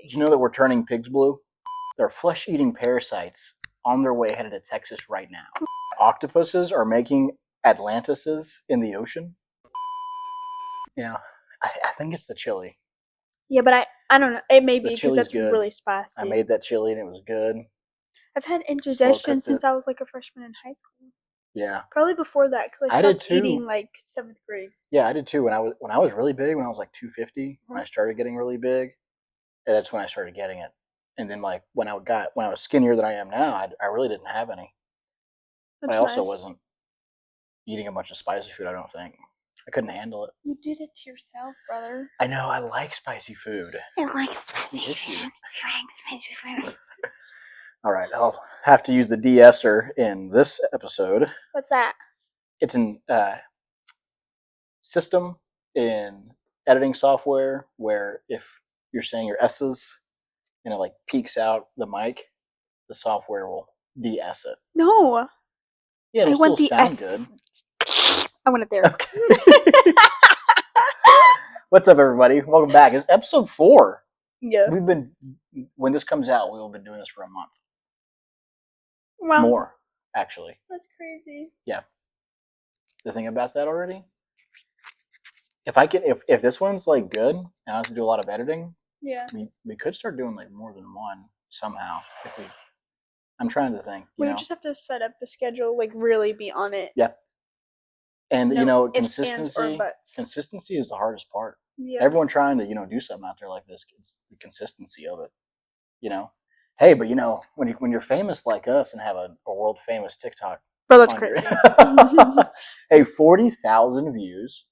Did you know that we're turning pigs blue? They're flesh-eating parasites on their way headed to Texas right now. Octopuses are making Atlantises in the ocean. Yeah, I think it's the chili. Yeah, but I don't know. It may The be because chili's that's good. really spicy. I made that chili and it was good. I've had Slow indigestion cooked since it. I was like a freshman in high school. Yeah, Probably before that because I I did stopped too. eating like 7th grade. Yeah, I did too. When I was really big, when I was like 250, when I started getting really big, that's when I started getting it. And then like when I was skinnier than I am now, I really didn't have any. But That's I also nice. wasn't eating a bunch of spicy food. I don't think I couldn't handle it. You did it to yourself, brother. I know. I like spicy food. I like That's the issue. I like spicy food. All right, I'll have to use the de-esser in this episode. What's that? It's an system in editing software where if you're saying your S's and it like peaks out the mic, the software will de-ess it. No. Yeah, it'll I want still the sound S. good. I want it there. Okay. What's up, everybody? Welcome back. It's episode 4. Yeah. When this comes out, we will have been doing this for a month. Wow. More, actually. That's crazy. Yeah. The thing about that already, if this one's like good and I have to do a lot of editing, Yeah. we could start doing like more than one somehow. I'm trying to think. We just have to set up the schedule, like really be on it. Yeah. And No ifs, consistency. ands, or buts. Consistency is the hardest part. Yeah. Everyone trying to do something out there like this, it's the consistency of it. Hey, but when you're famous like us and have a world famous TikTok, Bro, that's crazy. Hey, 40,000 views,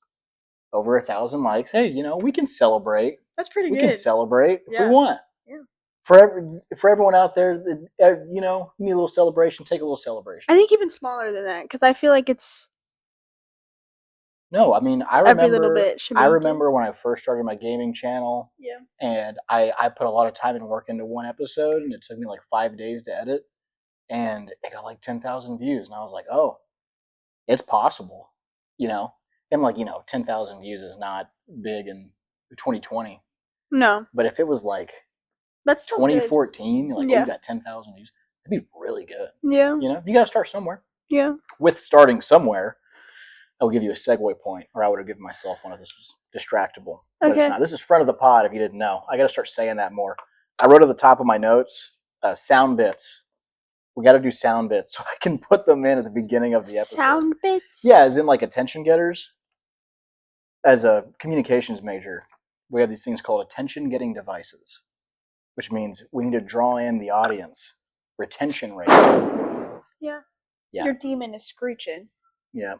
over 1,000 likes. Hey, we can celebrate. That's pretty good. We can celebrate if we Yeah. want. Yeah. For everyone out there, you need a little celebration. Take a little celebration. I think even smaller than that, because I feel like it's No, I mean every little bit should be I good. remember when I first started my gaming channel. Yeah. And I put a lot of time and work into one episode, and it took me like 5 days to edit, and it got like 10,000 views, and I was like, oh, it's possible, and like 10,000 views is not big in 2020. No. But if it was like that's 2014, good. like yeah. you got 10,000 views, that'd be really good. Yeah. You got to start somewhere. Yeah. With starting somewhere, I will give you a segue point, or I would have given myself one if this was distractible. But it's not. This is front of the pod if you didn't know. I got to start saying that more. I wrote at the top of my notes, sound bits. We got to do sound bits so I can put them in at the beginning of the episode. Sound bits? Yeah, as in like attention getters. As a communications major, we have these things called attention getting devices, which means we need to draw in the audience. Retention rate. Yeah. Yeah. Your demon is screeching. Yeah.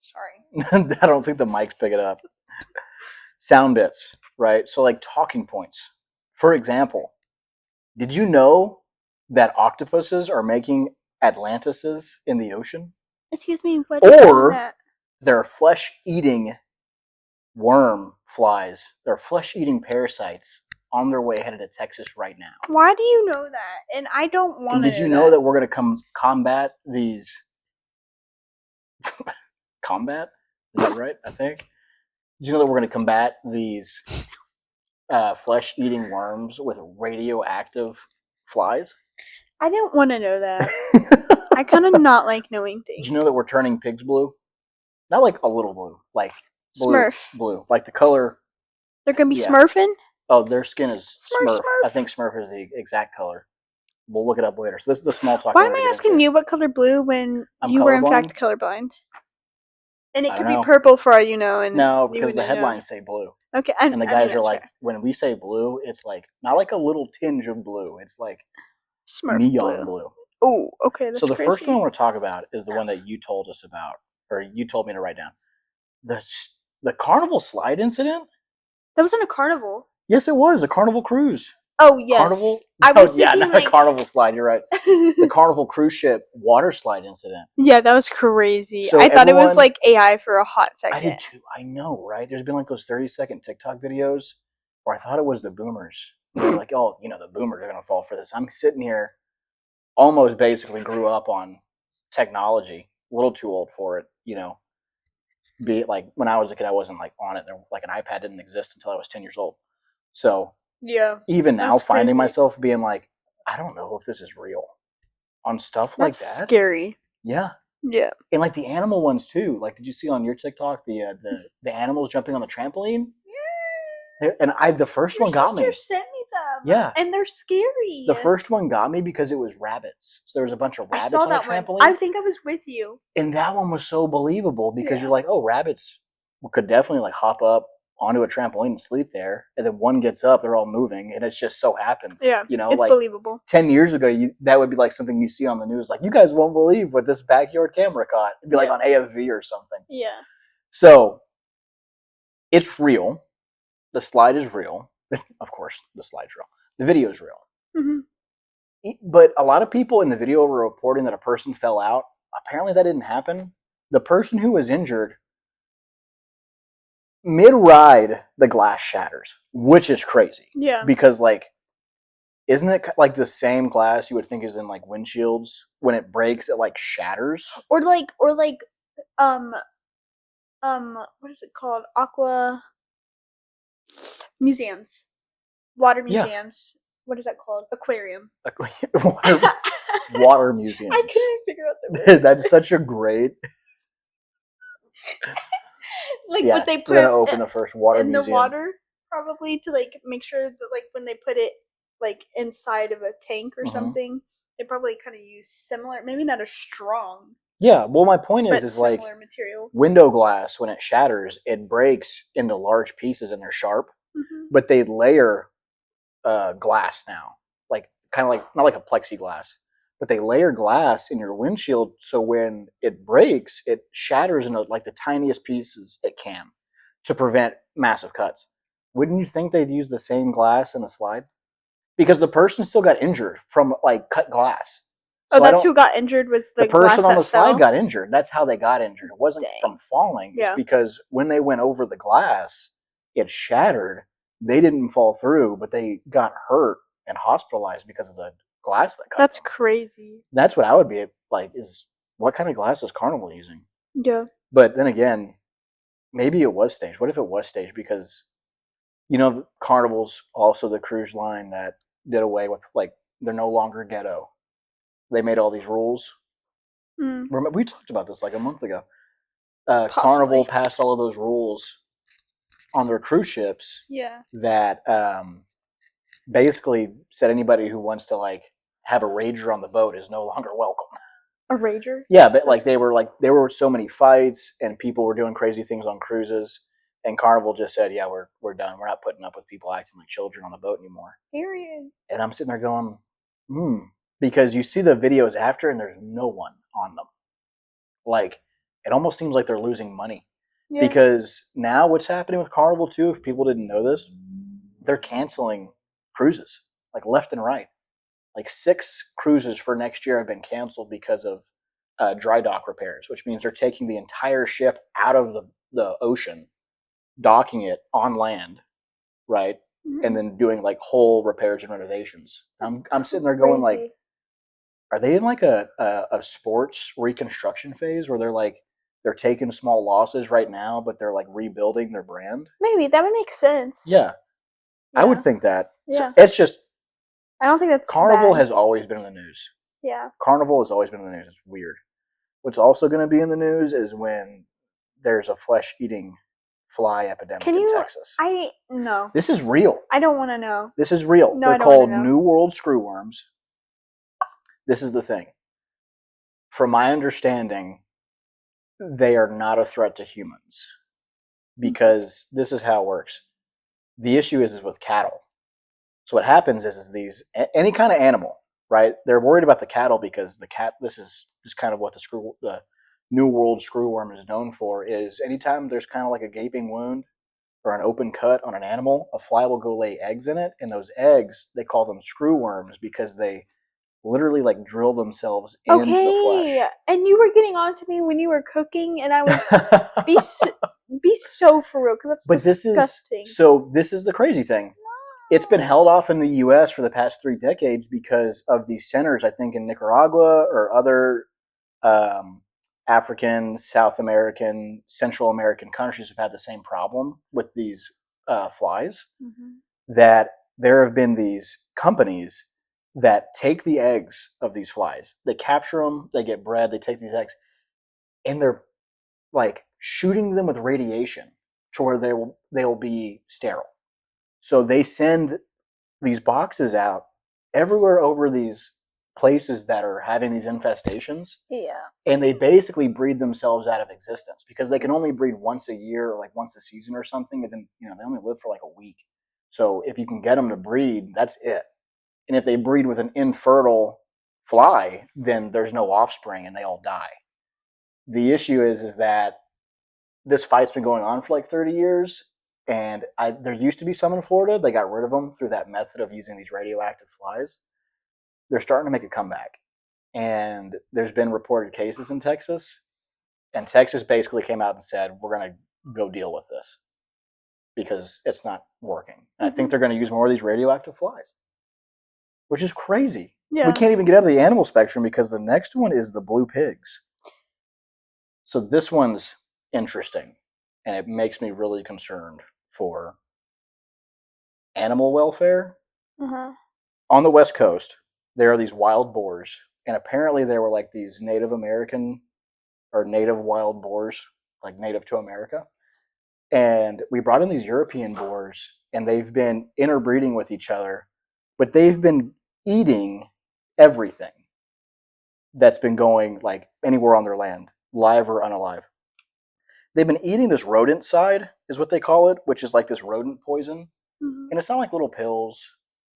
Sorry. I don't think the mic's pick it up. Sound bits, right? So like talking points. For example, did you know that octopuses are making Atlantises in the ocean? Excuse me, what is that? They're flesh-eating worm flies. They're flesh-eating parasites on their way headed to Texas right now. Why do you know that? And I don't want to. Did you know that we're going to combat these? Combat? Is that right? I think. Did you know that we're going to combat these flesh-eating worms with radioactive flies? I didn't want to know that. I kind of not like knowing things. Did you know that we're turning pigs blue? Not like a little blue, like blue, like the color. They're gonna be smurfing? Oh, their skin is Smurf. I think Smurf is the exact color. We'll look it up later. So this is the small talk. Why am I asking you what color blue when you were in fact colorblind? And it could be purple for all you know. And no, because the headlines say blue. Okay, and the guys are like, when we say blue, it's like not like a little tinge of blue. It's like Smurf neon blue. Oh, okay. That's so the crazy. first one I want to talk about is the one that you told us about, or you told me to write down. The Carnival slide incident. That wasn't a carnival. Yes, it was a Carnival cruise. Oh yes, Carnival. I was not a Carnival slide. You're right. The Carnival cruise ship water slide incident. Yeah, that was crazy. So I thought it was like AI for a hot second. I did too. I know, right? There's been like those 30-second TikTok videos where I thought it was the boomers. They're like, oh, the boomers are gonna fall for this. I'm sitting here, almost basically grew up on technology, a little too old for it. Be it like when I was a kid, I wasn't like on it. Like an iPad didn't exist until I was 10 years old. So Yeah. Even now, finding myself being like, I don't know if this is real on stuff like that. That's scary. Yeah. Yeah. And like the animal ones too. Like, did you see on your TikTok the animals jumping on the trampoline? Yeah. And the first one got me. Your sister sent me them. Yeah. And they're scary. The first one got me because it was rabbits. So there was a bunch of rabbits on the trampoline. I think I was with you. And that one was so believable because you're like, oh, rabbits could definitely like hop up onto a trampoline and sleep there. And then one gets up, they're all moving, and it just so happens. Yeah, you know, it's like believable. 10 years ago, that would be like something you see on the news. Like, you guys won't believe what this backyard camera caught. It'd be like on AFV or something. Yeah. So it's real. The slide is real. Of course, the slide's real. The video is real. Mm-hmm. But a lot of people in the video were reporting that a person fell out. Apparently that didn't happen. The person who was injured, mid-ride, the glass shatters, which is crazy. Yeah. Because, like, isn't it like the same glass you would think is in, like, windshields? When it breaks, it, like, shatters? Or like, what is it called? Aqua museums. Water museums. Yeah. What is that called? Aquarium. Water museums. I couldn't figure out the word. That's such a great... Like, what they put... We're going to open the first water in museum. The water, probably, to, like, make sure that, like, when they put it, like, inside of a tank or something, they probably kind of use similar... Maybe not as strong. Yeah, well, my point is like, material. Window glass, when it shatters, it breaks into large pieces and they're sharp, but they layer glass now, like kind of like, not like a plexiglass, but they layer glass in your windshield so when it breaks, it shatters into like the tiniest pieces it can to prevent massive cuts. Wouldn't you think they'd use the same glass in the slide? Because the person still got injured from like cut glass. So that's who got injured, was the person on the slide got injured. That's how they got injured. It wasn't from falling. Yeah. It's because when they went over the glass, it shattered. They didn't fall through, but they got hurt and hospitalized because of the glass that cut. That's crazy. That's what I would be like, is what kind of glass is Carnival using? Yeah. But then again, maybe it was staged. What if it was staged? Because, you know, Carnival's also the cruise line that did away with, like, they're no longer ghetto. They made all these rules. Remember, we talked about this like a month ago. Carnival passed all of those rules on their cruise ships. Yeah. That basically said anybody who wants to like have a rager on the boat is no longer welcome. A rager? Yeah, but like there were so many fights and people were doing crazy things on cruises, and Carnival just said, "Yeah, we're done. We're not putting up with people acting like children on the boat anymore." Period. And I'm sitting there going, because you see the videos after and there's no one on them. Like, it almost seems like they're losing money. Yeah. Because now what's happening with Carnival too, if people didn't know this, they're canceling cruises, like left and right. Like 6 cruises for next year have been canceled because of dry dock repairs, which means they're taking the entire ship out of the ocean, docking it on land, right? And then doing like whole repairs and renovations. I'm sitting there going like, are they in like a sports reconstruction phase where they're taking small losses right now, but they're like rebuilding their brand? Maybe that would make sense. Yeah. I would think that. Yeah. So it's just, I don't think that's Carnival bad. has always been in the news. Yeah. Carnival has always been in the news. It's weird. What's also going to be in the news is when there's a flesh-eating fly epidemic in Texas. No. This is real. I don't want to know. This is real. No, they're called New World screwworms. This is the thing. From my understanding, they are not a threat to humans because this is how it works. The issue is with cattle. So what happens is these, any kind of animal, right? They're worried about the cattle because this is just kind of what the New World screwworm is known for, is anytime there's kind of like a gaping wound or an open cut on an animal, a fly will go lay eggs in it, and those eggs, they call them screwworms because they literally like drill themselves into the flesh. And you were getting on to me when you were cooking, and I was be so for real, because that's disgusting. This is the crazy thing. No. It's been held off in the U.S. for the past 3 decades because of these centers, I think, in Nicaragua or other African, South American, Central American countries have had the same problem with these flies. That there have been these companies that take the eggs of these flies, they capture them, they get bred, they take these eggs, and they're like shooting them with radiation to where they'll be sterile. So they send these boxes out everywhere over these places that are having these infestations. Yeah. And they basically breed themselves out of existence because they can only breed once a year or like once a season or something. And then, they only live for like a week. So if you can get them to breed, that's it. And if they breed with an infertile fly, then there's no offspring and they all die. The issue is that this fight's been going on for like 30 years. And there used to be some in Florida. They got rid of them through that method of using these radioactive flies. They're starting to make a comeback. And there's been reported cases in Texas. And Texas basically came out and said, we're going to go deal with this because it's not working. And I think they're going to use more of these radioactive flies, which is crazy. Yeah. We can't even get out of the animal spectrum because the next one is the blue pigs. So this one's interesting, and it makes me really concerned for animal welfare. On the West Coast, there are these wild boars, and apparently there were like these Native American or native wild boars, like native to America. And we brought in these European boars, and they've been interbreeding with each other, but they've been eating everything that's been going like anywhere on their land, live or unalive. They've been eating this rodent side, is what they call it, which is like this rodent poison. And it's not like little pills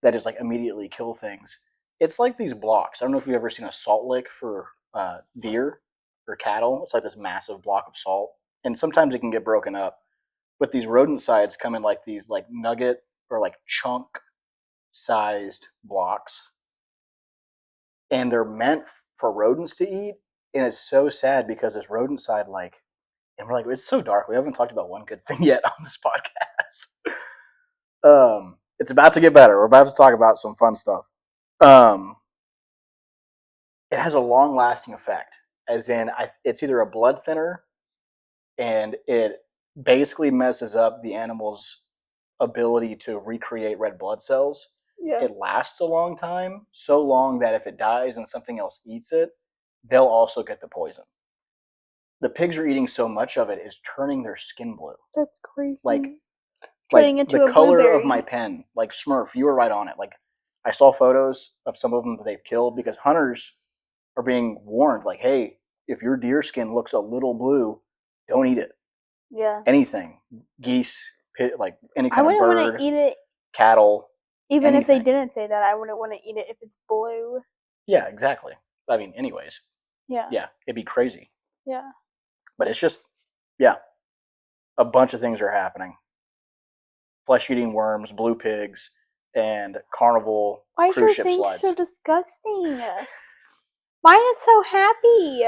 that just like immediately kill things. It's like these blocks. I don't know if you've ever seen a salt lick for deer or cattle. It's like this massive block of salt, and sometimes it can get broken up. But these rodent sides come in like these like nugget or like chunk sized blocks, and they're meant for rodents to eat. And it's so sad because this rodent side and we're like, it's so dark. We haven't talked about one good thing yet on this podcast. It's about to get better. We're about to talk about some fun stuff. It has a long-lasting effect, as in it's either a blood thinner, and it basically messes up the animal's ability to recreate red blood cells. Yeah. It lasts a long time, so long that if it dies and something else eats it, they'll also get the poison. The pigs are eating so much of it is turning their skin blue. That's crazy. Like turning into the a color blueberry. of my pen, like Smurf, you were right on it. Like I saw photos of some of them that they've killed because hunters are being warned, like, hey, if your deer skin looks a little blue, don't eat it. Yeah. Anything, geese, like any kind I of wouldn't want bird, to eat it. Cattle. Even anything. If they didn't say that, I wouldn't want to eat it if it's blue. Yeah, exactly. I mean, anyways. Yeah. Yeah, it'd be crazy. Yeah. But it's just, yeah, a bunch of things are happening. Flesh-eating worms, blue pigs, and carnival cruise ship slides. Why is your thing so disgusting? Mine is so happy.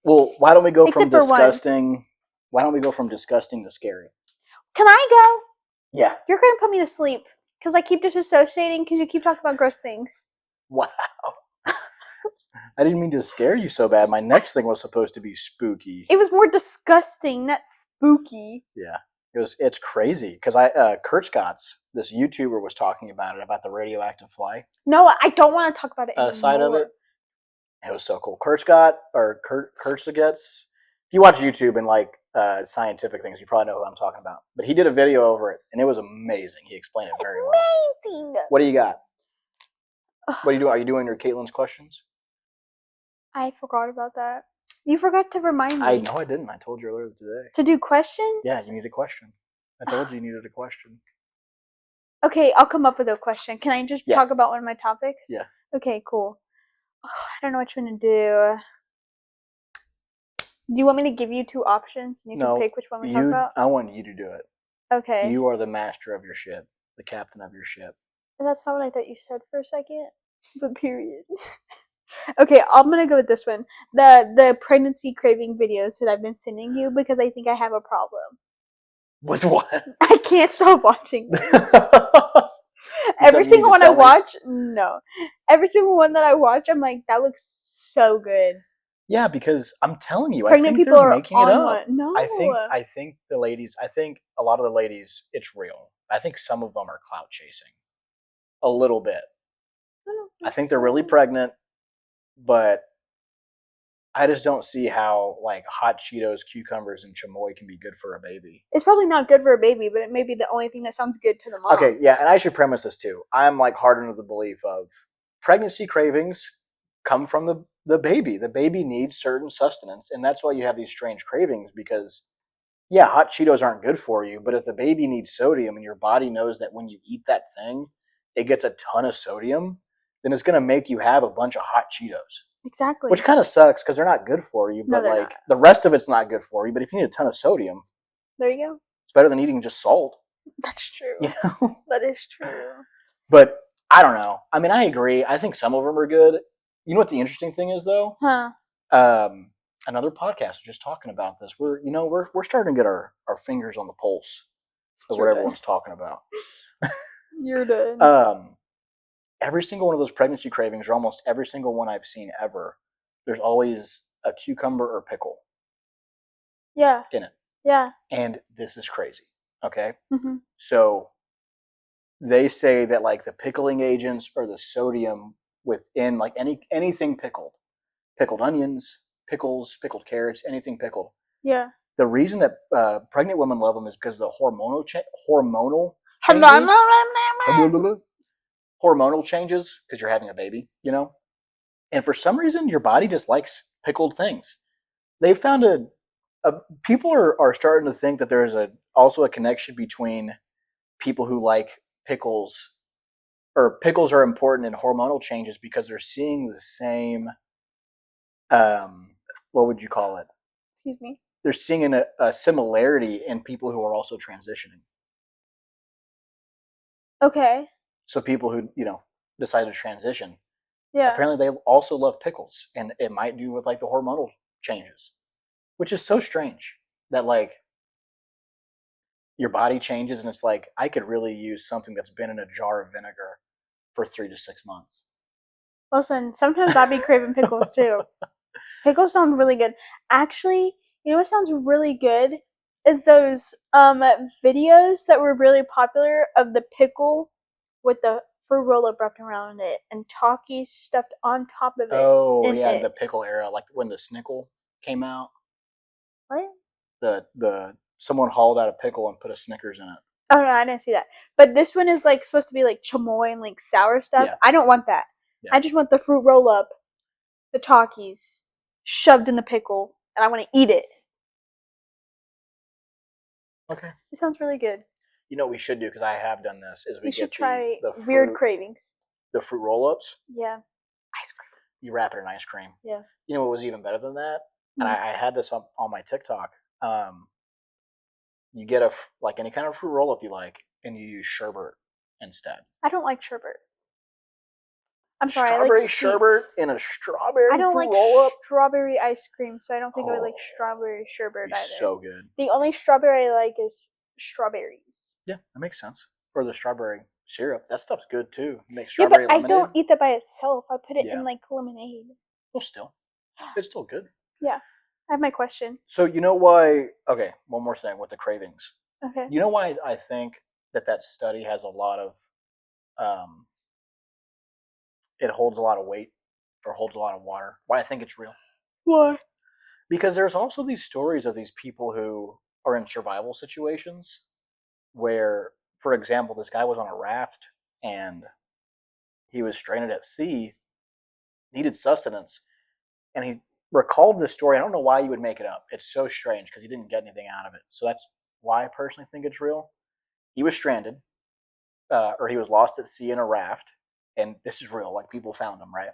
Well, why don't we go from Except for one. disgusting? Why don't we go from disgusting to scary? Can I go? Yeah. You're gonna put me to sleep because I keep disassociating because you keep talking about gross things. Wow. I didn't mean to scare you so bad. My next thing was supposed to be spooky. It was more disgusting, not spooky. Yeah. It's crazy because Kurt Scott's, this YouTuber, was talking about the radioactive fly. No, I don't want to talk about it anymore. Side of it. It was so cool. Kurt Scott or Kurt Saget's. If you watch YouTube and like scientific things, you probably know who I'm talking about. But he did a video over it, and it was amazing. He explained it very well. Amazing. What do you got? What are you doing? Are you doing your Caitlin's questions? I forgot about that. You forgot to remind me. I know I didn't. I told you earlier today. To do questions? Yeah, you need a question. I told you needed a question. Okay, I'll come up with a question. Can I just talk about one of my topics? Yeah. Okay, cool. Oh, I don't know what you're going to do. Do you want me to give you two options and you can pick which one we talk about? I want you to do it. Okay. You are the master of your ship, the captain of your ship. That's not what I thought you said for a second, but period. Okay, I'm gonna go with this one. The pregnancy craving videos that I've been sending you because I think I have a problem. With what? I can't stop watching them. Every single one I watch, no. Every single one that I watch, I'm like, that looks so good. Yeah, because I'm telling you, pregnant I think people they're are making it up. One. No. I think the ladies. I think a lot of the ladies, it's real. I think some of them are clout chasing. a little bit. I think they're really so. pregnant, but I just don't see how like hot Cheetos, cucumbers, and chamoy can be good for a baby. It's probably not good for a baby, but it may be the only thing that sounds good to the mom. Okay, yeah, and I should premise this too. I'm like hardened to the belief of pregnancy cravings come from the baby. The baby needs certain sustenance, and that's why you have these strange cravings because yeah, hot Cheetos aren't good for you, but if the baby needs sodium and your body knows that when you eat that thing, it gets a ton of sodium, then it's going to make you have a bunch of hot Cheetos. Exactly. Which kind of sucks because they're not good for you, No, but they're like not. the rest of it's not good for you. But if you need a ton of sodium, There you go. it's better than eating just salt. That's true. You know? That is true. But I don't know. I mean, I agree. I think some of them are good. You know what the interesting thing is though? Huh. Another podcast was just talking about this. We're starting to get our fingers on the pulse of what everyone's talking about. You're done. Every single one of those pregnancy cravings, or almost every single one I've seen ever, there's always a cucumber or pickle. Yeah. In it. Yeah. And this is crazy. Okay. Mm-hmm. So they say that like the pickling agents or the sodium within like anything pickled onions, pickles, pickled carrots, anything pickled. Yeah. The reason that pregnant women love them is because of the hormonal changes. Hormonal changes because you're having a baby, you know? And for some reason, your body just likes pickled things. They've found people are starting to think that there's also a connection between people who like pickles, or pickles are important in hormonal changes because they're seeing the same, what would you call it? Excuse me. They're seeing a similarity in people who are also transitioning. Okay. So people who, decide to transition, Yeah. apparently they also love pickles, and it might do with like the hormonal changes, which is so strange that like your body changes and it's like I could really use something that's been in a jar of vinegar for 3 to 6 months. Listen, sometimes I be craving pickles too. Pickles sound really good. Actually, you know what sounds really good is those videos that were really popular of the pickle with the fruit roll up wrapped around it and Takis stuffed on top of it. Oh yeah, the pickle era, like when the Snickle came out. What? The someone hauled out a pickle and put a Snickers in it. Oh no, I didn't see that. But this one is like supposed to be like chamoy and like sour stuff. Yeah. I don't want that. Yeah. I just want the fruit roll up, the Takis, shoved in the pickle, and I want to eat it. Okay. It sounds really good. You know what we should do, because I have done this, is we should get try the weird cravings. The fruit roll-ups. Yeah. Ice cream. You wrap it in ice cream. Yeah. You know what was even better than that? And I had this on my TikTok. You get like any kind of fruit roll-up you like, and you use sherbet instead. I don't like sherbet. I'm sorry, strawberry I like sherbet in a strawberry I don't fruit like roll-up. strawberry ice cream, so I don't think I would like strawberry sherbet either. So good. The only strawberry I like is strawberries. Yeah, that makes sense. Or the strawberry syrup. That stuff's good too. You make strawberry lemonade. I don't eat that by itself. I put it in like lemonade. Well, still. It's still good. Yeah. I have my question. So you know why? Okay, one more thing with the cravings. Okay. You know why I think that study has a lot of, it holds a lot of weight or holds a lot of water. Why I think it's real. Why? Because there's also these stories of these people who are in survival situations where, for example, this guy was on a raft and he was stranded at sea, needed sustenance, and he recalled this story. I don't know why you would make it up. It's so strange because he didn't get anything out of it. So that's why I personally think it's real. He was stranded, or he was lost at sea in a raft, and this is real. Like people found him, right?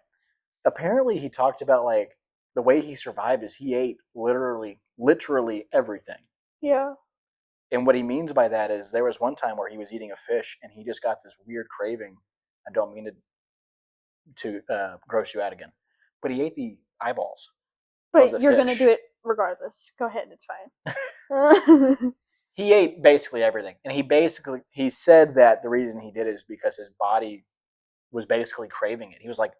Apparently, he talked about like the way he survived is he ate literally everything. Yeah. And what he means by that is there was one time where he was eating a fish and he just got this weird craving. I don't mean to gross you out again, but he ate the eyeballs. But you're gonna do it regardless. Go ahead, it's fine. He ate basically everything, and he said that the reason he did it is because his body was basically craving it. He was like,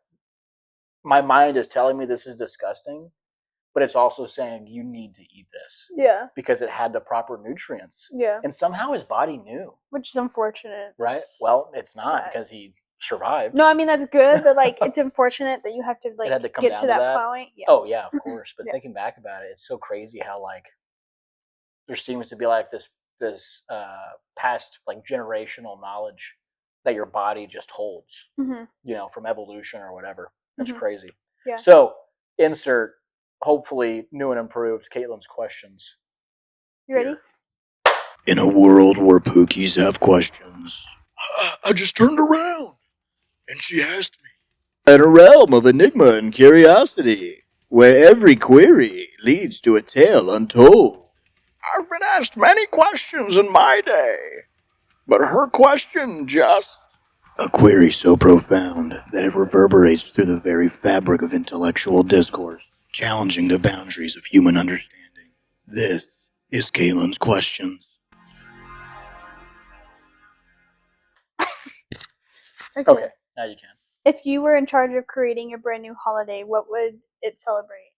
my mind is telling me this is disgusting, but it's also saying you need to eat this. Yeah. Because it had the proper nutrients. Yeah. And somehow his body knew. Which is unfortunate. Right? Well, it's not because he survived. No, I mean that's good, but like it's unfortunate that you have to like It had to come get down to that point. Yeah. Oh yeah, of course. But Yeah. thinking back about it, it's so crazy how like there seems to be like this past like generational knowledge that your body just holds, you know, from evolution or whatever. That's crazy. Yeah. So insert hopefully new and improved Caitlin's questions. You ready? In a world where Pookies have questions, I just turned around and she asked me. In a realm of enigma and curiosity, where every query leads to a tale untold. I've been asked many questions in my day, but her question just. A query so profound that it reverberates through the very fabric of intellectual discourse, challenging the boundaries of human understanding. This is Caitlin's Questions. Okay, now you can. If you were in charge of creating a brand new holiday, what would it celebrate?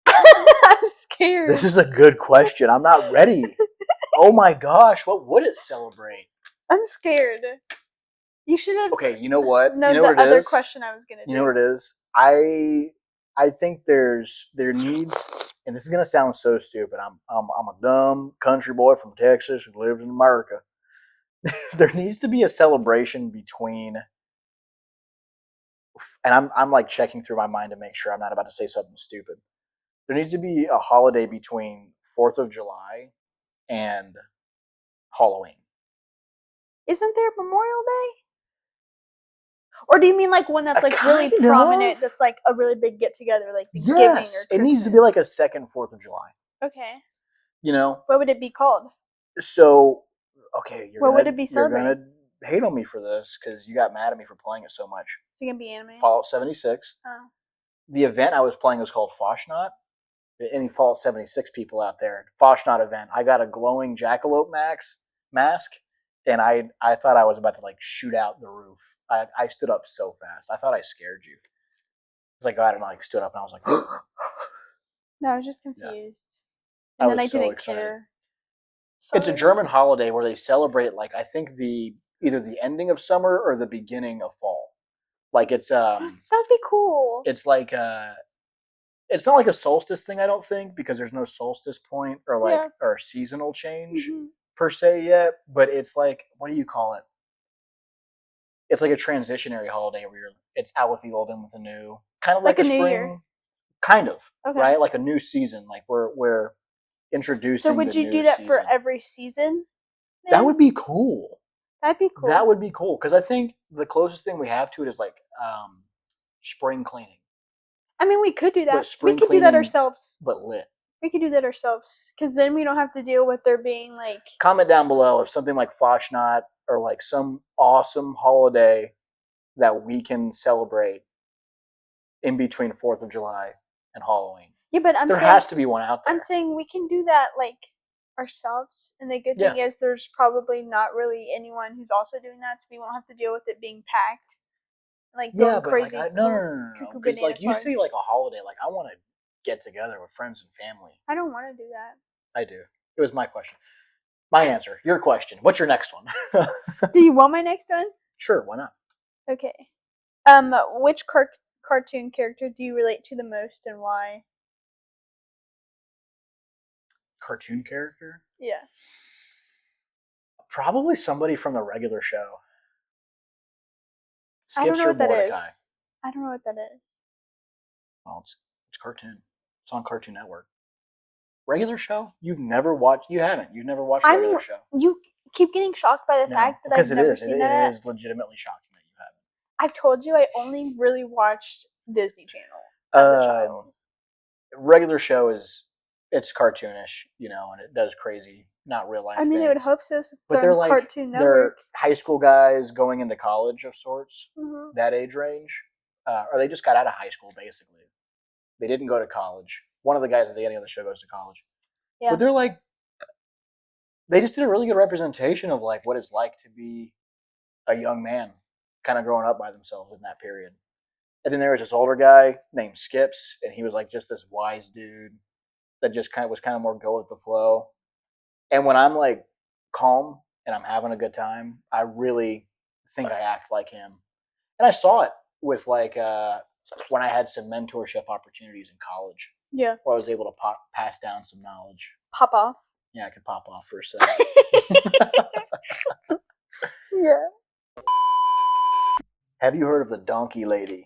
I'm scared. This is a good question. I'm not ready. Oh my gosh, what would it celebrate? I'm scared. You should have. Okay, you know what? No, you know the what it other is? question I was gonna do. You know what it is? I think there needs, and this is gonna sound so stupid. I'm a dumb country boy from Texas who lives in America. There needs to be a celebration between, and I'm like checking through my mind to make sure I'm not about to say something stupid. There needs to be a holiday between 4th of July and Halloween. Isn't there Memorial Day? Or do you mean like one that's like really prominent? That's like a really big get together, like Thanksgiving or Christmas? It needs to be like a second 4th of July. Okay. You know. What would it be called? So, okay, what would it be celebrating? You're gonna hate on me for this because you got mad at me for playing it so much. Is it gonna be anime? Fallout 76. Oh. The event I was playing was called Foshnot. Any Fallout 76 people out there, Foshnot event. I got a glowing jackalope mask, and I thought I was about to like shoot out the roof. I stood up so fast. I thought I scared you. It's like God, and I like stood up and I was like, no, I was just confused. Yeah. And then I didn't care. Sorry. It's a German holiday where they celebrate like I think either the ending of summer or the beginning of fall. Like it's that'd be cool. It's like it's not like a solstice thing, I don't think, because there's no solstice point or like or seasonal change per se yet. But it's like, what do you call it? It's like a transitionary holiday where it's out with the old and with the new, kind of like a spring, New Year. Kind of, right? Like a new season, like we're introducing. So would you do that for every season? Then? That would be cool. That'd be cool. That would be cool because I think the closest thing we have to it is like spring cleaning. I mean, we could do that. We could do that ourselves. But lit. We could do that ourselves because then we don't have to deal with there being like. Comment down below if something like Foshnot or like some awesome holiday that we can celebrate in between 4th of July and Halloween. Yeah, but there has to be one out there. I'm saying we can do that like ourselves, and the good thing is there's probably not really anyone who's also doing that, so we won't have to deal with it being packed. Like going crazy. Like, no. Because like you see like a holiday, like I want to get together with friends and family. I don't want to do that. I do. It was my question. My answer. Your question. What's your next one? Do you want my next one? Sure, why not? Okay. Which cartoon character do you relate to the most and why? Cartoon character? Yeah. Probably somebody from the regular show. I don't know what that is. I don't know what that is. Well, it's cartoon. It's on Cartoon Network. Regular show? You've never watched? You haven't. You've never watched regular show. You keep getting shocked by the fact that I've never seen that. It is legitimately shocking that you haven't. I've told you I only really watched Disney Channel as a child. Regular show it's cartoonish, you know, and it does crazy, not real life things. I mean, I would hope so. But they're like Cartoon Network. They're high school guys going into college of sorts, that age range, or they just got out of high school basically. They didn't go to college. One of the guys at the end of the show goes to college. Yeah. But they're like, they just did a really good representation of like what it's like to be a young man, kind of growing up by themselves in that period. And then there was this older guy named Skips, and he was like just this wise dude that just was kind of more go with the flow. And when I'm like calm and I'm having a good time, I really think I act like him. And I saw it with like when I had some mentorship opportunities in college. Yeah. Where I was able to pass down some knowledge. Pop off. Yeah, I could pop off for a second. Yeah. Have you heard of the Donkey Lady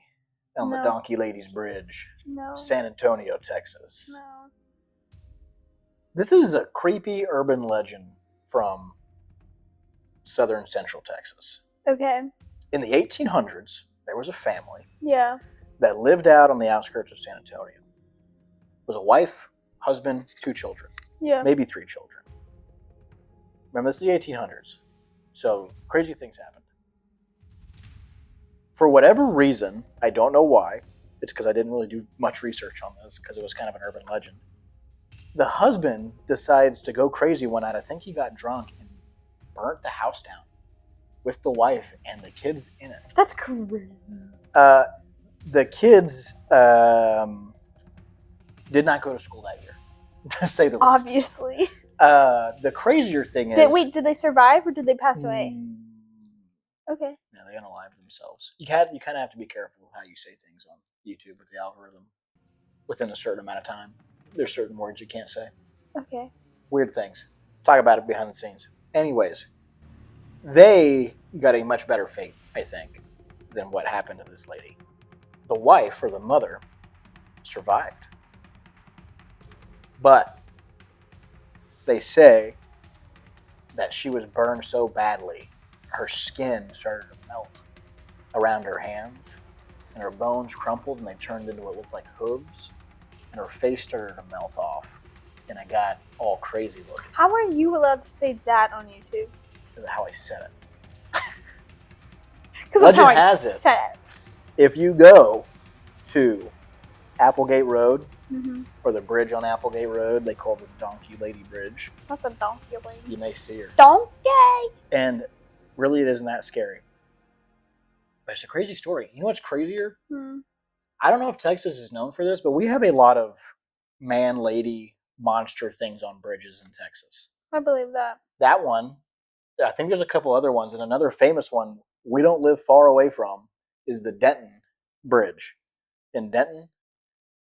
on the No. Donkey Lady's Bridge? No. San Antonio, Texas. No. This is a creepy urban legend from southern central Texas. Okay. In the 1800s, there was a family Yeah. that lived out on the outskirts of San Antonio. It was a wife, husband, 2 children. Yeah. Maybe 3 children. Remember, this is the 1800s, so crazy things happened. For whatever reason, I don't know why, it's because I didn't really do much research on this because it was kind of an urban legend. The husband decides to go crazy one night. I think he got drunk and burnt the house down with the wife and the kids in it. That's crazy. The kids did not go to school that year, to say the least. Obviously. The crazier thing is... Wait, did they survive or did they pass away? Okay. Yeah, they unalived themselves. You kind of have to be careful how you say things on YouTube with the algorithm. Within a certain amount of time, there's certain words you can't say. Okay. Weird things. Talk about it behind the scenes. Anyways, they got a much better fate, I think, than what happened to this lady. The wife, or the mother, survived. But they say that she was burned so badly, her skin started to melt around her hands, and her bones crumpled and they turned into what looked like hooves, and her face started to melt off, and it got all crazy looking. How are you allowed to say that on YouTube? Because of how I said it. Because of how I said it. If you go to Applegate Road, Mm-hmm. or the bridge on Applegate Road, they call it the Donkey Lady Bridge. That's a donkey lady. You may see her. Donkey! And really, it isn't that scary. But it's a crazy story. You know what's crazier? I don't know if Texas is known for this, but we have a lot of man-lady monster things on bridges in Texas. I believe that. That one, I think there's a couple other ones, and another famous one we don't live far away from is the Denton Bridge. In Denton,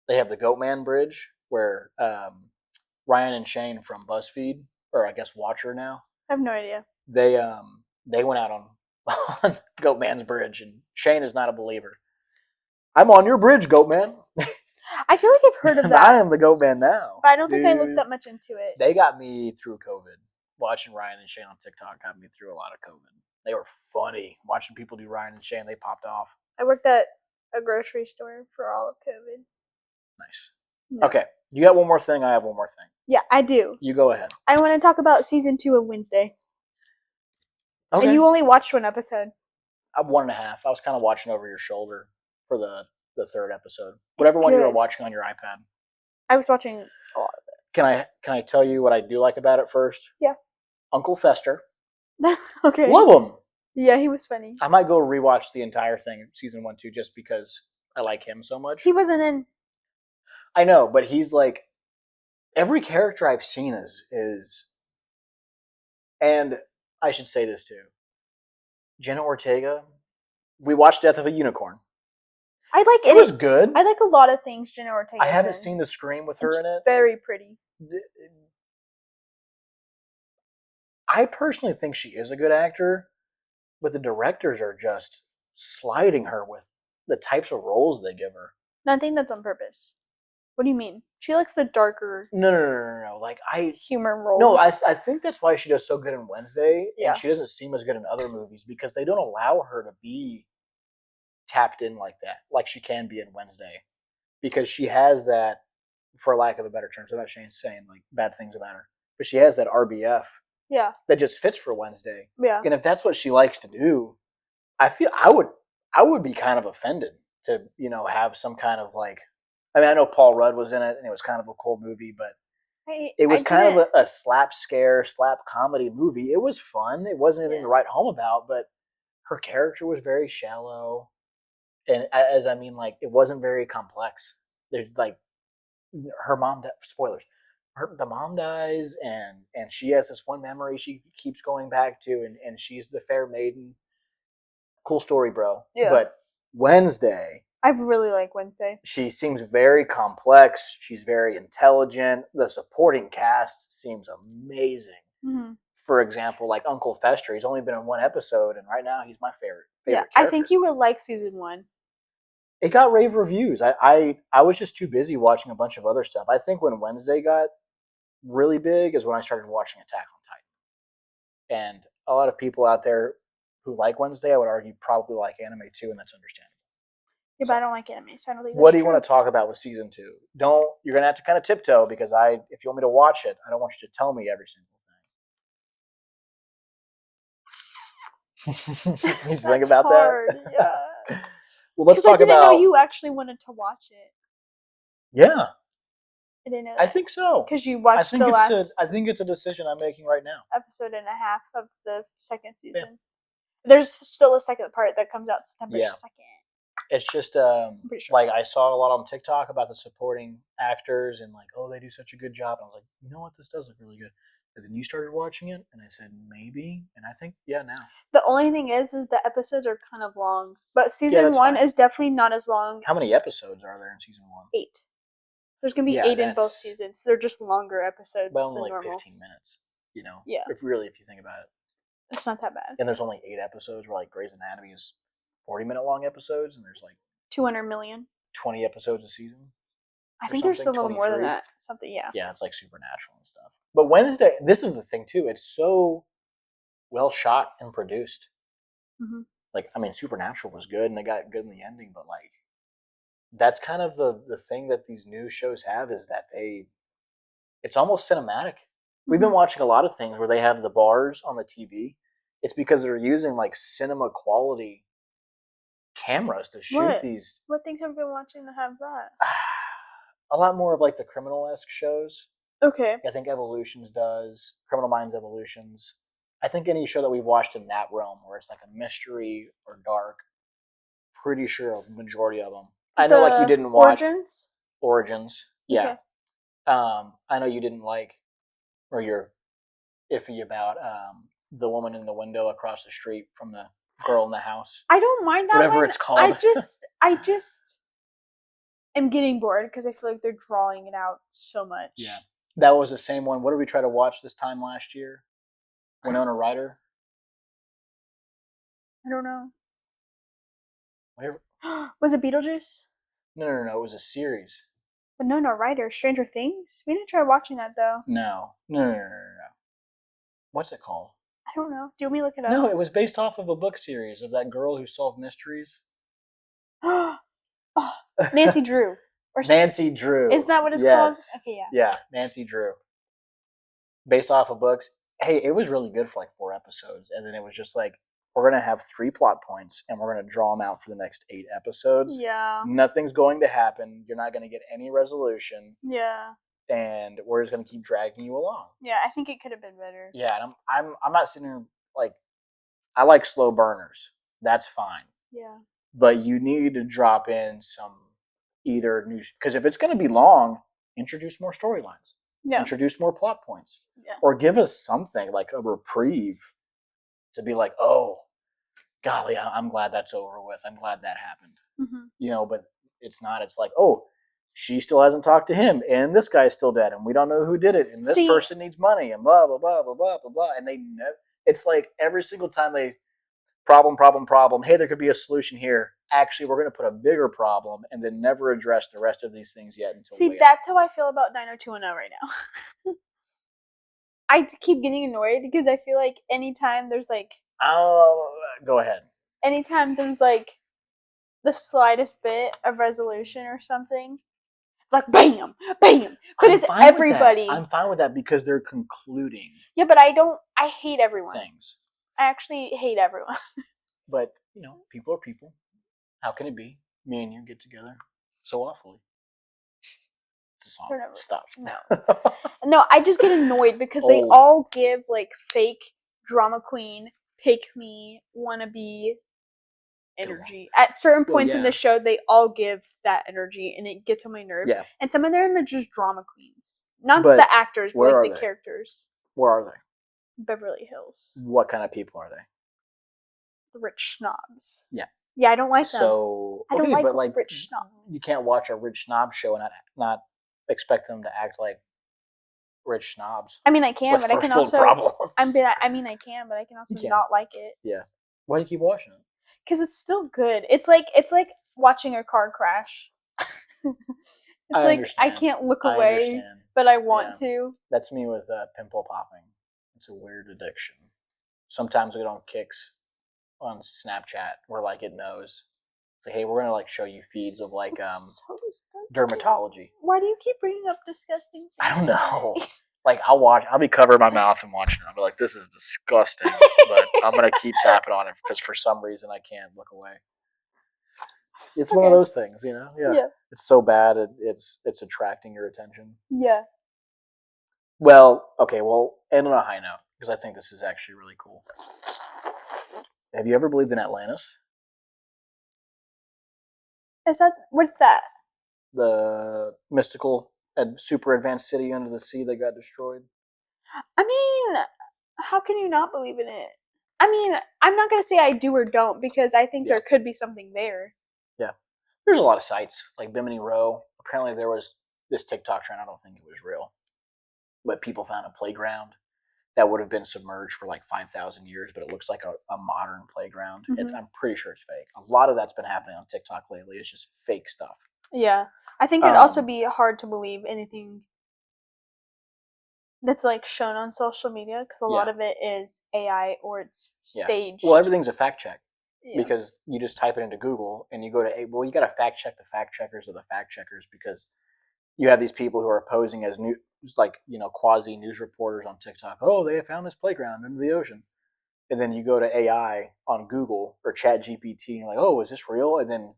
they have the Goatman Bridge, where Ryan and Shane from BuzzFeed, or I guess Watcher now, I have no idea. they went out on Goatman's Bridge, and Shane is not a believer. I'm on your bridge, Goatman. I feel like I've heard of that. I am the Goatman now. But I don't think I looked that much into it. They got me through COVID. Watching Ryan and Shane on TikTok got me through a lot of COVID. They were funny. Watching people do Ryan and Shane, they popped off. I worked at a grocery store for all of COVID. Nice. No. Okay. You got one more thing, I have one more thing. Yeah, I do. You go ahead. I want to talk about season 2 of Wednesday. Okay. And you only watched 1 episode. I'm 1.5. I was kind of watching over your shoulder for the 3rd episode. Whatever one you were watching on your iPad. I was watching a lot of it. Can I tell you what I do like about it first? Yeah. Uncle Fester. Okay. Love him. Yeah, he was funny. I might go rewatch the entire thing, season 1, 2, just because I like him so much. He wasn't in. I know, but he's like, every character I've seen is, and I should say this too. Jenna Ortega, we watched Death of a Unicorn. I like it. It was good. I like a lot of things Jenna Ortega. I haven't seen The Scream with her in it. Very pretty. I personally think she is a good actor, but the directors are just sliding her with the types of roles they give her. No, I think that's on purpose. What do you mean? She likes the darker. No. Like humor roles. No, I think that's why she does so good in Wednesday, yeah. And she doesn't seem as good in other movies because they don't allow her to be tapped in like that, like she can be in Wednesday, because she has that, for lack of a better term. So I'm not saying like bad things about her, but she has that RBF. Yeah. That just fits for Wednesday. Yeah. And if that's what she likes to do, I feel I would be kind of offended to, have some kind of like, I mean, I know Paul Rudd was in it and it was kind of a cool movie, but it was kind of a slap comedy movie. It was fun. It wasn't anything to write home about, but her character was very shallow. And as I mean, like, it wasn't very complex. There's like, her mom, spoilers, the mom dies, and she has this one memory she keeps going back to, and she's the fair maiden. cool story, bro. Yeah. But Wednesday, I really like Wednesday. she seems very complex. She's very intelligent. The supporting cast seems amazing. Mm-hmm. For example, like Uncle Fester, he's only been in one episode, and right now he's my favorite Yeah, character. I think you would like season 1. It got rave reviews. I was just too busy watching a bunch of other stuff. I think when Wednesday got really big is when I started watching Attack on Titan. And a lot of people out there who like Wednesday, I would argue, probably like anime too, and that's understandable. Yeah, but I don't like anime, so I don't think What that's do you true. want to talk about with season 2? You're gonna have to kind of tiptoe because if you want me to watch it, I don't want you to tell me every single thing. You That's think about hard, that? yeah. Well, let's Because I talk didn't about. know you actually wanted to watch it. Yeah, I didn't know I that. think so. Because you watched the last I think it's a decision I'm making right now. episode and a half of the second season. Yeah. There's still a second part that comes out September 2nd. It's just sure. like I saw a lot on TikTok about the supporting actors and like, oh, they do such a good job. And I was like, you know what, this does look really good. And then you started watching it, and I said maybe, and I think now. The only thing is the episodes are kind of long, but season 1 is definitely not as long. How many episodes are there in season 1? 8. There's gonna be 8 in both seasons. They're just longer episodes than like normal. 15 minutes. Yeah. If you think about it, it's not that bad. And there's only 8 episodes. Where like Grey's Anatomy is 40-minute long episodes, and there's like 200 million. 20 episodes a season. I think there's a little more than that. Something, yeah. Yeah, it's like supernatural and stuff. But Wednesday, this is the thing too. It's so well shot and produced. Mm-hmm. Like, I mean, Supernatural was good, and they got good in the ending. But like, that's kind of the thing that these new shows have is that it's almost cinematic. We've been watching a lot of things where they have the bars on the TV. It's because they're using like cinema quality cameras to shoot these. What things have you been watching that have that? A lot more of like the criminal-esque shows. Okay. I think Evolutions does. Criminal Minds Evolutions. I think any show that we've watched in that realm where it's like a mystery or dark, pretty sure a majority of them. I know like you didn't watch Origins. Yeah. Okay. I know you didn't like, or you're iffy about the woman in the window across the street from the girl in the house. I don't mind that whatever it's called. I just am getting bored because I feel like they're drawing it out so much. Yeah, that was the same one. What did we try to watch this time last year? Winona Ryder. I don't know. Whatever. Was it Beetlejuice? No. It was a series. But no, Ryder. Stranger Things? We didn't try watching that, though. No. What's it called? I don't know. Do you want me to look it up? No, it was based off of a book series of that girl who solved mysteries. Nancy Drew. Nancy Drew. Isn't that what it's called? Okay, yeah. Yeah, Nancy Drew. Based off of books. Hey, it was really good for like 4 episodes. And then it was just like, we're going to have 3 plot points and we're going to draw them out for the next 8 episodes. Yeah. Nothing's going to happen. You're not going to get any resolution. Yeah. And we're just going to keep dragging you along. Yeah, I think it could have been better. Yeah, and I'm not sitting here like, I like slow burners. That's fine. Yeah. But you need to drop in some either new, because if it's going to be long, introduce more storylines. Yeah. Introduce more plot points. Yeah. Or give us something like a reprieve to be like, oh, golly, I'm glad that's over with. I'm glad that happened. Mm-hmm. But it's not. It's like, oh, she still hasn't talked to him, and this guy's still dead, and we don't know who did it, and this person needs money, and blah, blah, blah, blah, blah, blah, blah. And it's like every single time they problem. Hey, there could be a solution here. Actually, we're going to put a bigger problem and then never address the rest of these things yet. Until that's how I feel about 90210 right now. I keep getting annoyed because I feel like anytime there's like... go ahead. Anytime there's like the slightest bit of resolution or something, it's like bam, bam. But it's everybody. I'm fine with that because they're concluding. Yeah, but I hate everyone. Things. I actually hate everyone. But, people are people. How can it be? Me and you get together so awfully. It's a song. Stop. No. No, I just get annoyed because they all give like fake drama queen, pick me, wannabe energy. At certain points in the show, they all give that energy and it gets on my nerves. Yeah. And some of them are just drama queens. Not the actors, but like the characters. Where are they? Beverly Hills. What kind of people are they? the rich snobs. Yeah. Yeah, I don't like them. So I don't like but like rich snobs. you can't watch a rich snob show and not expect them to act like rich snobs. I mean, I can, with but I can first world also. problems. I mean, I can, but I can also You can. not like it. Yeah. Why do you keep watching it? Because it's still good. It's like watching a car crash. It's I like understand. I can't look I away, understand. but I want Yeah. to. That's me with pimple popping. It's a weird addiction. Sometimes we get on kicks on Snapchat where like it knows. It's like, hey, we're gonna like show you feeds of like It's so dermatology. Why do you keep bringing up disgusting things? I don't know. today? Like I'll be covering my mouth and watching it. I'll be like, this is disgusting, but I'm gonna keep tapping on it because for some reason I can't look away. It's one of Okay. those things, you know. Yeah. It's so bad it's attracting your attention. Yeah. Well, okay. Well, end on a high note because I think this is actually really cool. Have you ever believed in Atlantis? What's that? The mystical and super advanced city under the sea that got destroyed? I mean, how can you not believe in it? I mean, I'm not gonna say I do or don't because I think Yeah. there could be something there. Yeah. There's a lot of sites like Bimini Row. Apparently there was this TikTok trend. I don't think it was real, but people found a playground that would have been submerged for like 5,000 years, but it looks like a modern playground. Mhm. I'm pretty sure it's fake. A lot of that's been happening on TikTok lately. It's just fake stuff. Yeah, I think it'd also be hard to believe anything that's like shown on social media because a lot of it is AI or it's staged. Well, everything's a fact check Yeah. because you just type it into Google and you go to well, you got to fact check the fact checkers of the fact checkers because you have these people who are posing as new, like quasi news reporters on TikTok. Oh, they have found this playground under the ocean, and then you go to AI on Google or Chat GPT and you're like, oh, is this real? And then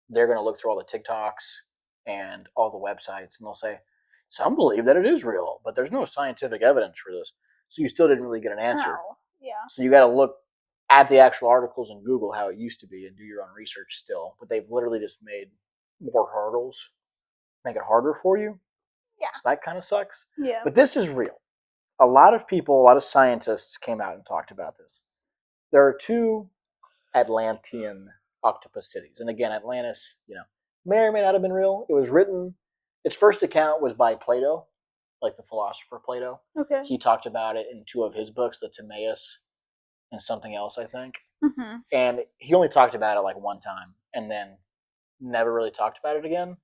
they're going to look through all the TikToks and all the websites and they'll say some believe that it is real, but there's no scientific evidence for this. So you still didn't really get an answer. Oh, yeah. So you got to look at the actual articles in Google how it used to be and do your own research still. But they've literally just made more hurdles, make it harder for you. Yeah. So that kind of sucks. Yeah. But this is real. A lot of people, a lot of scientists came out and talked about this. There are two Atlantean octopus cities. And again, Atlantis, may or may not have been real. It was written, its first account was by Plato, like the philosopher Plato. Okay. He talked about it in two of his books, the Timaeus and something else, I think. Mm-hmm. And he only talked about it like one time and then never really talked about it again.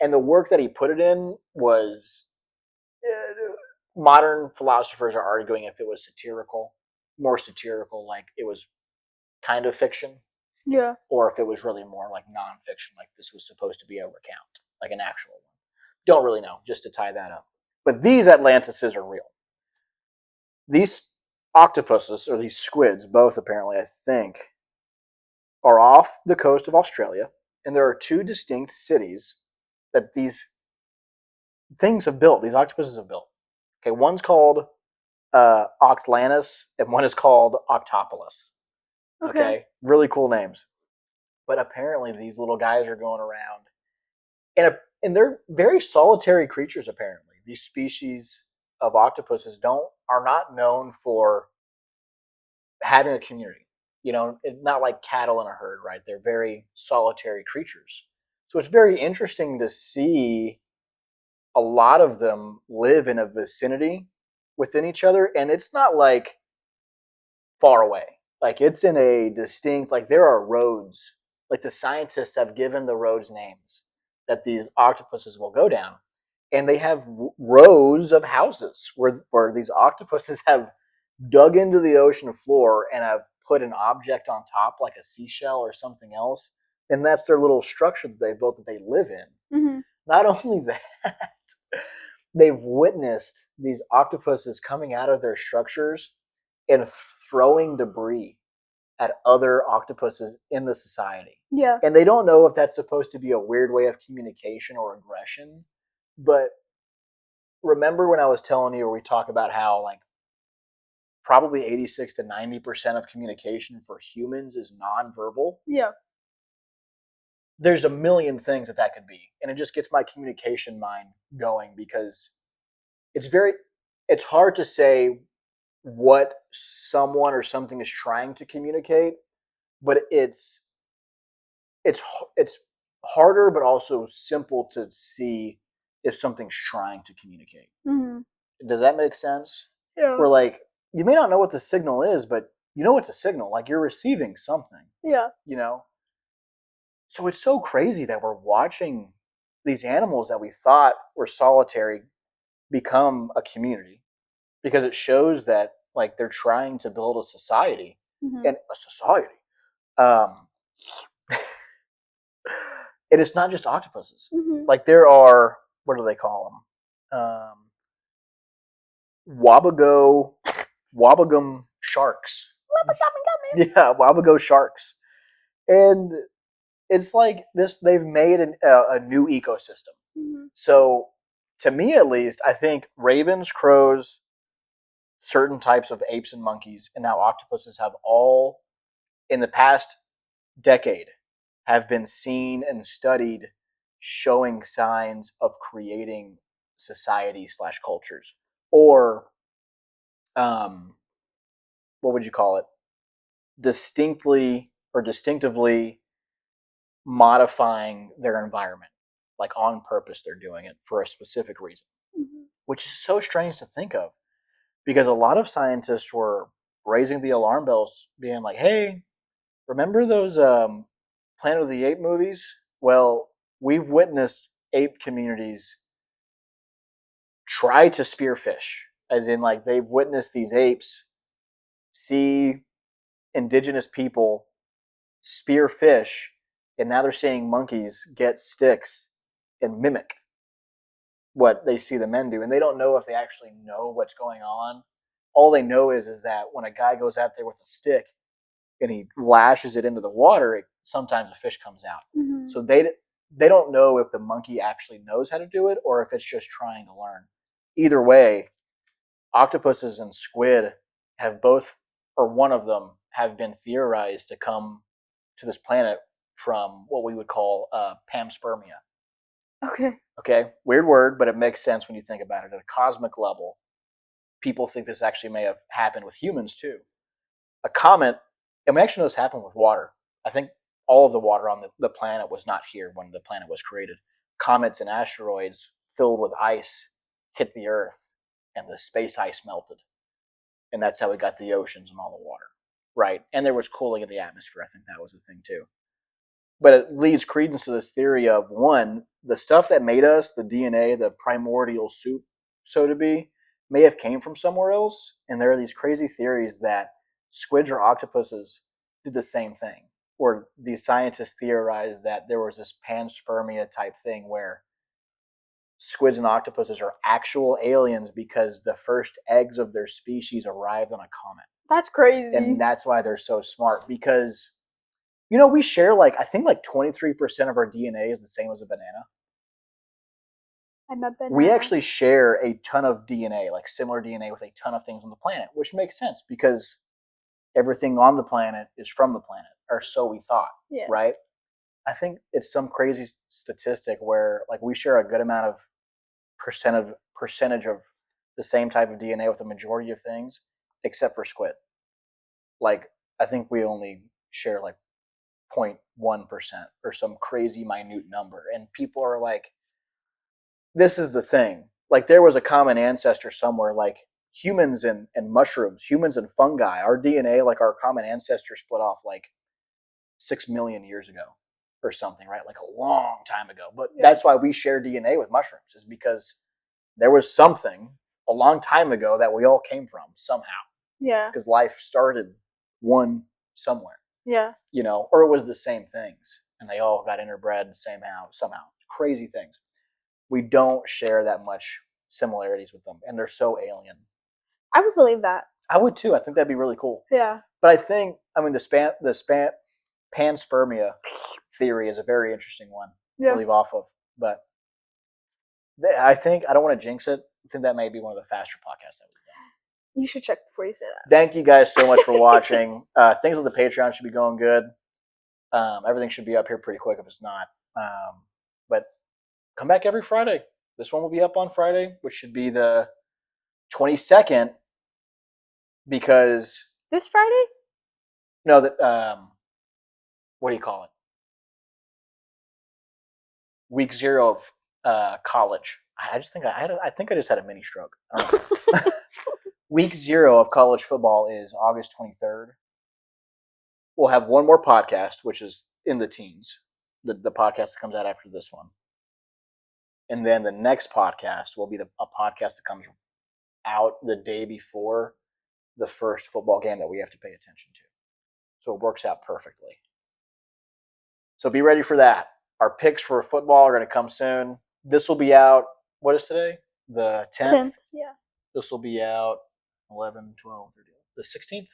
And the work that he put it in was modern philosophers are arguing if it was satirical, more satirical, like it was kind of fiction. Yeah. Or if it was really more like nonfiction, like this was supposed to be a recount, like an actual one. Don't really know, just to tie that up. But these Atlantises are real. These octopuses, or these squids, both apparently, I think, are off the coast of Australia, and there are two distinct cities that these things have built, these octopuses have built. Okay, one's called ATLANTIS, and one is called OCTOPOLIS. Okay, really cool names. But apparently, these little guys are going around, and they're very solitary creatures. Apparently, these species of octopuses are not known for having a community. It's not like cattle in a herd, right? They're very solitary creatures. So it's very interesting to see a lot of them live in a vicinity within each other, and it's not like far away. Like it's in a distinct, like there are roads. Like the scientists have given the roads names that these octopuses will go down, and they have rows of houses where these octopuses have dug into the ocean floor and have put an object on top, like a seashell or something else, and that's their little structure that they built that they live in. Mm-hmm. Not only that, they've witnessed these octopuses coming out of their structures and throwing debris at other octopuses in the society. Yeah. And they don't know if that's supposed to be a weird way of communication or aggression. But remember when I was telling you, where we talk about how like probably 86 to 90% of communication for humans is nonverbal? Yeah. There's a million things that could be. And it just gets my communication mind going because it's hard to say what someone or something is trying to communicate, but it's it's harder, but also simple to see if something's trying to communicate. Mhm. Does that make sense? Yeah. Where like you may not know what the signal is, but you know it's a signal. Like you're receiving something. Yeah. You know. So it's so crazy that we're watching these animals that we thought were solitary become a community because it shows that like they're trying to build a society Mhm. and a society. Um, and it's not just octopuses. Mhm. Like there are what do they call them? Wabago, wabagum sharks. Yeah, wabago sharks, and it's like this. They've made a new ecosystem. Mhm. So, to me at least, I think ravens, crows, certain types of apes and monkeys, and now octopuses have all in the past decade have been seen and studied showing signs of creating society slash cultures or um, what would you call it distinctly or distinctively modifying their environment like on purpose they're doing it for a specific reason Mhm. which is so strange to think of because a lot of scientists were raising the alarm bells being like hey remember those Planet of the Apes movies? Well, we've witnessed ape communities try to spearfish, as in, like, they've witnessed these apes see indigenous people spear fish, and now they're seeing monkeys get sticks and mimic what they see the men do. And they don't know if they actually know what's going on. All they know is that when a guy goes out there with a stick and he lashes it into the water, sometimes a fish comes out. Mhm. So they don't know if the monkey actually knows how to do it or if it's just trying to learn. Either way, octopuses and squid have both, or one of them, have been theorized to come to this planet from what we would call panspermia. Okay. Okay, weird word, but it makes sense when you think about it at a cosmic level. People think this actually may have happened with humans too. A comet, and we actually know this happened with water. I think all of the water on the planet was not here when the planet was created. Comets and asteroids filled with ice hit the Earth, and the space ice melted. And that's how we got the oceans and all the water. Right? And there was cooling in the atmosphere. I think that was a thing too. But it leads credence to this theory of one, the stuff that made us, the DNA, the primordial soup, so to be, may have came from somewhere else. And there are these crazy theories that squids or octopuses did the same thing. Or these scientists theorize that there was this panspermia type thing where squids and octopuses are actual aliens because the first eggs of their species arrived on a comet. That's crazy. And that's why they're so smart because you know, we share like I think like 23% of our DNA is the same as a banana. I'm a banana. We actually share a ton of DNA, like similar DNA with a ton of things on the planet, which makes sense because everything on the planet is from the planet, or so we thought, Yeah. right? I think it's some crazy statistic where like we share a good amount of percentage of the same type of DNA with a majority of things, except for squid. Like I think we only share like 0.1% or some crazy minute number. And people are like, this is the thing. Like there was a common ancestor somewhere, like humans and mushrooms, humans and fungi. Our DNA, like our common ancestor, split off like 6 million years ago or something, right? Like a long time ago. But that's why we share DNA with mushrooms, is because there was something a long time ago that we all came from somehow. Yeah. Because life started one somewhere. Yeah. You know, or it was the same things and they all got interbred somehow. Crazy things. We don't share that much similarities with them, and they're so alien. I would believe that. I would too. I think that'd be really cool. Yeah. But I think, I mean, the panspermia theory is a very interesting one to leave off of. But I think I don't want to jinx it. I think that may be one of the faster podcasts that we've done. You should check before you say that. Thank you guys so much for watching. Things with the Patreon should be going good. Everything should be up here pretty quick if it's not. But come back every Friday. This one will be up on Friday, which should be the 22nd because This Friday? no, that what do you call it? Week 0 of college. I just think I think I just had a mini stroke. I don't know. Week 0 of college football is August 23rd. We'll have one more podcast, which is in the teens, the podcast that comes out after this one. And then the next podcast will be a podcast that comes out the day before the first football game that we have to pay attention to. So it works out perfectly. So be ready for that. Our picks for football are going to come soon. This will be out, what is today? The 10th? Yeah. This will be out 11, 12, 13, the 16th?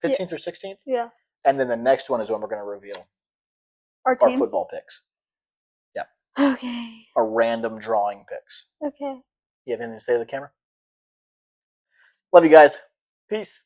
15th or 16th? Yeah. And then the next one is when we're going to reveal Our our football picks. Yeah. Okay. Our random drawing picks. Okay. You have anything to say to the camera? Love you guys. Peace.